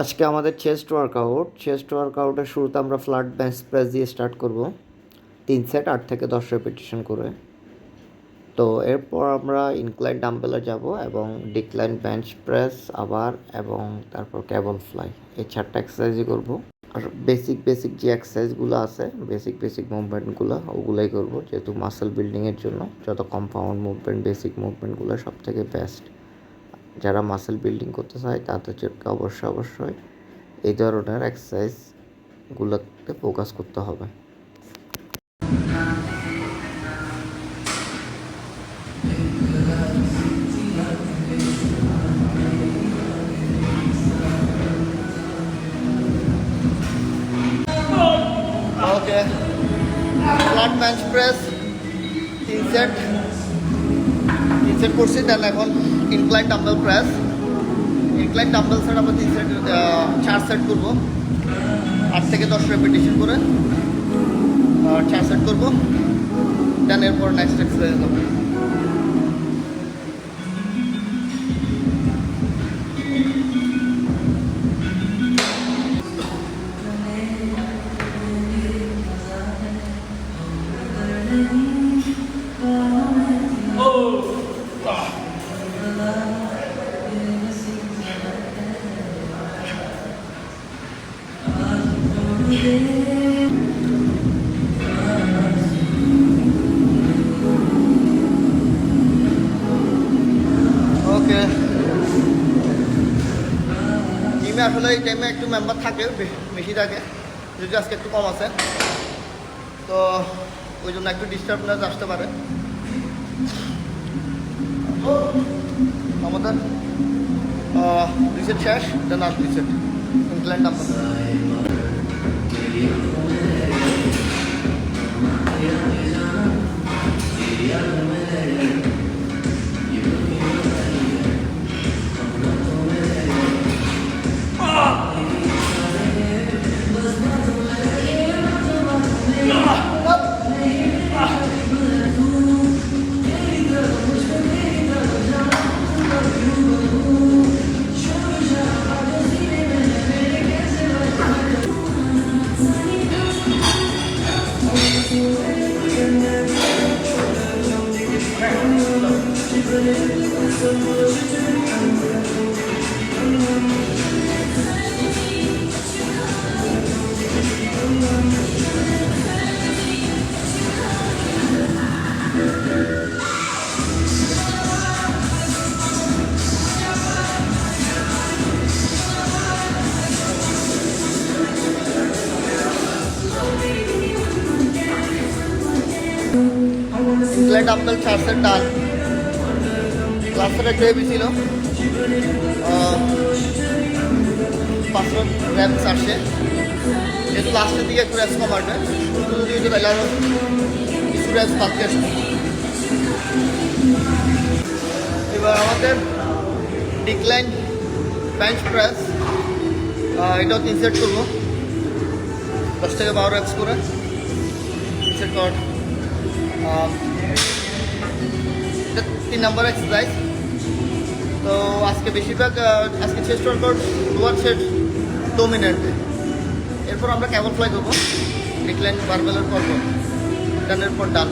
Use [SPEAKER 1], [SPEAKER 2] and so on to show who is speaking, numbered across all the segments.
[SPEAKER 1] আজকে আমাদের চেস্ট ওয়ার্কআউটের শুরুতে আমরা ফ্ল্যাট বেঞ্চ প্রেস দিয়ে স্টার্ট করব 3 সেট 8 থেকে 10 রেপিটেশন করে। তো এরপর আমরা ইনক্লাইন ডাম্বেলে যাব এবং ডিক্লাইন বেঞ্চ প্রেস আবার এবং তারপর কেবল ফ্লাই, এই 4টা এক্সারসাইজই করব। আর বেসিক যে এক্সারসাইজগুলো আছে, বেসিক মুভমেন্টগুলো ওগুলোই করব, যেহেতু মাসেল বিল্ডিংয়ের জন্য যত কম্পাউন্ড মুভমেন্ট, বেসিক মুভমেন্টগুলো সব থেকে বেস্ট। যারা মাসেল বিল্ডিং করতে চায় তাদের জন্য অবশ্যই এই ধরনের এক্সারসাইজগুলোতে ফোকাস করতে হবে। ওকে, ফ্ল্যাট বেঞ্চ প্রেস 3 সেট করছি। দেন এখন incline dumbbell press, incline dumbbell set আমরা 4 সেট করবো, 8 থেকে 10 রেপিটেশন করে 4 সেট করবো। দেন এরপর নেক্সট এক্সারসাইজ হবে। ওকে, জিমে আসলে এই টাইমে একটু মেম্বার থাকে, বেশি থাকে, যদি আজকে একটু কম আছে, তো ওই জন্য একটু ডিস্টার্বনেস আসতে পারে। আমাদের 2 সেট শেষ, দেন আর 2 set incline dumbbell. Incline dumbbell 4 set done. ক্লাসের একটু হেভি ছিল, 5 র্যাপস আসছে, যেহেতু লাস্টের দিকে একটু র্যাপস কম আসবে, শুরুতে যদি হইতে তাহলে আরও কিছু র্যাপস বাড়তে আসবে। এবার আমাদের ডিক্লাইন বেঞ্চ প্রেস, এটাও 3 সেট করবো, 10 থেকে 12 র্যাপস করে 3 সেট কর। এটা 3 নম্বর এক্সারসাইজ। তো আজকে বেশিরভাগ আজকে চেস্ট ওয়ার্কআউট লোয়ার সেট ডোমিনেন্টে। এরপর আমরা কেবল ফ্লাই করবো, ডিক্লাইন বারবেলের করব, ডানের পর ডান।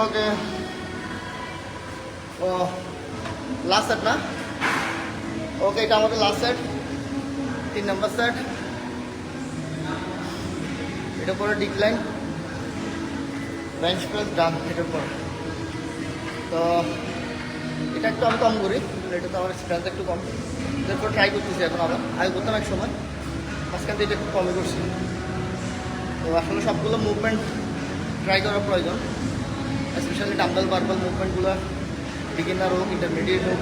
[SPEAKER 1] ওকে, ও লাস্ট সেট না? ওকে, এটা আমাদের লাস্ট সেট, 3 নম্বর সেট। এটা পরে ডিক্লাইন বেঞ্চ প্রেস ডান এটার পর। তো এটা একটু আমি কম করি, এটা তো আমার স্ট্রেংথ একটু কম, এরপর ট্রাই করতেছি এখন আবার। আগে করতাম এক সময়, মাঝখান থেকে এটা একটু কমই করছি। তো আসলে সবগুলো মুভমেন্ট ট্রাই করা প্রয়োজন, স্পেশালি ডাম্বেল বারবেল মুভমেন্টগুলো বিগিনার হোক ইন্টারমিডিয়েট হোক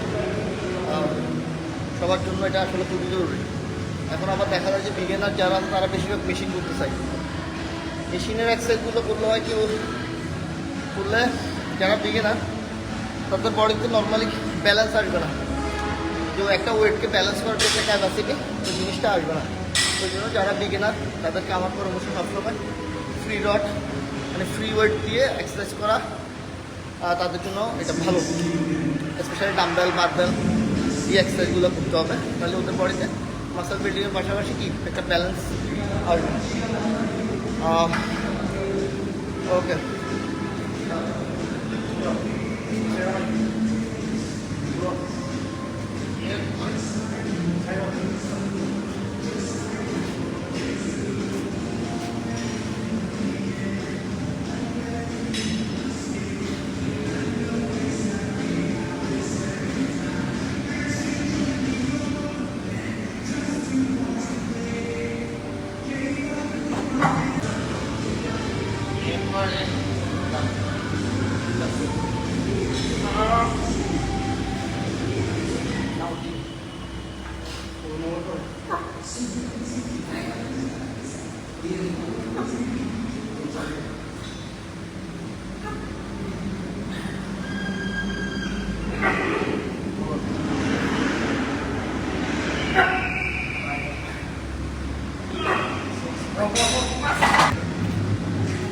[SPEAKER 1] সবার জন্য এটা আসলে খুবই জরুরি। এখন আবার দেখা যায় যে বিগিনার যারা তারা বেশিরভাগ মেশিন করতে চায়। মেশিনের এক্সারসাইজগুলো করলে হয় কি, করলে যারা বিগিনার তাদের বডিতে নর্মালি ব্যালেন্স আসবে না, কেউ একটা ওয়েটকে ব্যালেন্স করার যে একটা ক্যাপাসিটি ওই জিনিসটা আসবে না। ওই জন্য যারা বিগিনার তাদেরকে আমার পরামর্শ সবসময় ফ্রি রড মানে ফ্রি ওয়েট দিয়ে এক্সারসাইজ করা তাদের জন্য এটা ভালো। স্পেশালি ডাম্বেল বারবেল এই এক্সারসাইজগুলো করতে হবে, তাহলে ওদের বডিতে মাসল বিল্ডিংয়ের পাশাপাশি কি একটা ব্যালেন্স আসবে। ওকে,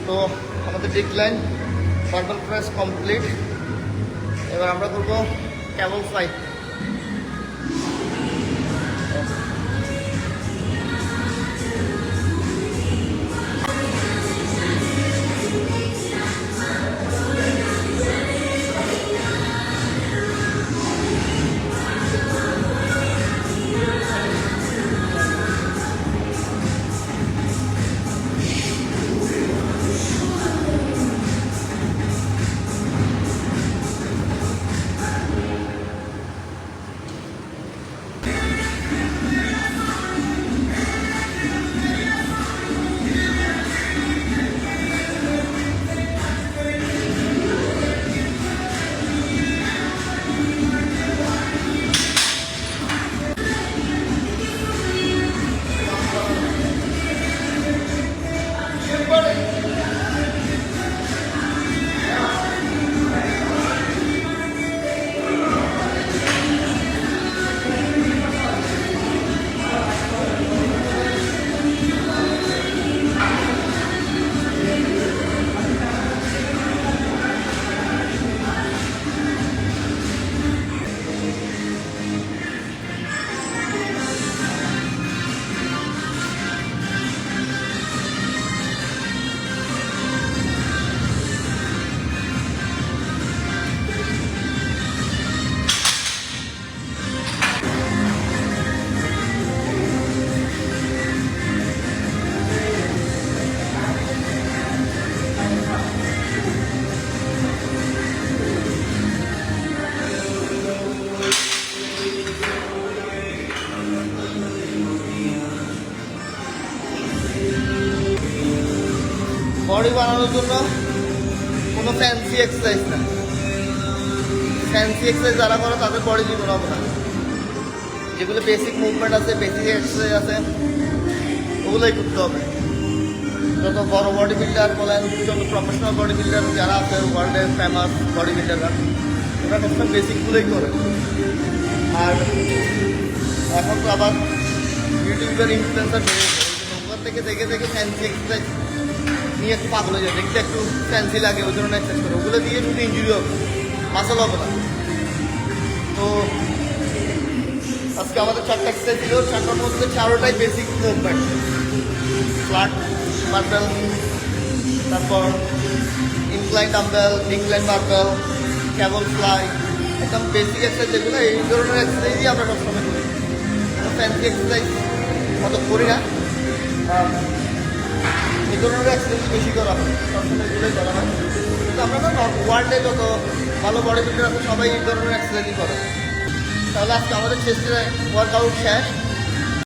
[SPEAKER 1] তো আমাদের ডিক্লাইন বারবেল প্রেস কমপ্লিট। এবার আমরা করবো ক্যাবল ফ্লাই। বডি বানানোর জন্য কোনো ফ্যান্সি এক্সারসাইজ না, ফ্যান্সি এক্সারসাইজ যারা করে তাদের বডি জীবন হবে না। যেগুলো বেসিক মুভমেন্ট আছে, বেসিক এক্সারসাইজ আছে, ওগুলোই করতে হবে। যত বড় বডি বিল্ডার বলেন, যত প্রফেশনাল বডি বিল্ডার যারা আছে ওয়ার্ল্ডের ফেমাস বডি বিল্ডাররা, ওরা সবসময় বেসিকগুলোই করে। আর এখন তো আবার ইউটিউবের ইনফ্লুয়েন্সার বেড়ে গেছে, ওখান থেকে দেখে দেখে ফ্যান্সি এক্সারসাইজ নিয়ে একটু পাগল হয়ে যায়, দেখতে একটু ফ্যান্সি লাগে, ওই জন্য এক্সারসাইজ করে। ওগুলো দিয়ে শুধু ইঞ্জুরি হবে, মাসল হবে না। তো আজকে আমাদের 4টা এক্সারসাইজ ছিল, 4টার মধ্যে 4টাই বেসিক মুভমেন্ট। ফ্ল্যাট বারবেল, তারপর incline dumbbell, decline barbell, cable fly, একদম বেসিক এক্সারসাইজ যেগুলো, এই ধরনের এক্সারসাইজই আমরা সবসময় করি। ফ্যান্সি এক্সারসাইজ অত করি না, এই ধরনের এক্সারসাইজ বেশি করা হয়, সবসময় এগুলোই করা হয়। কিন্তু আমরা না ওয়ার্ল্ডে যত ভালো বডি বিল্ডার আছে সবাই এই ধরনের এক্সারসাইজই করে। তাহলে আজকে আমাদের চেস্টের ওয়ার্কআউট শেষ।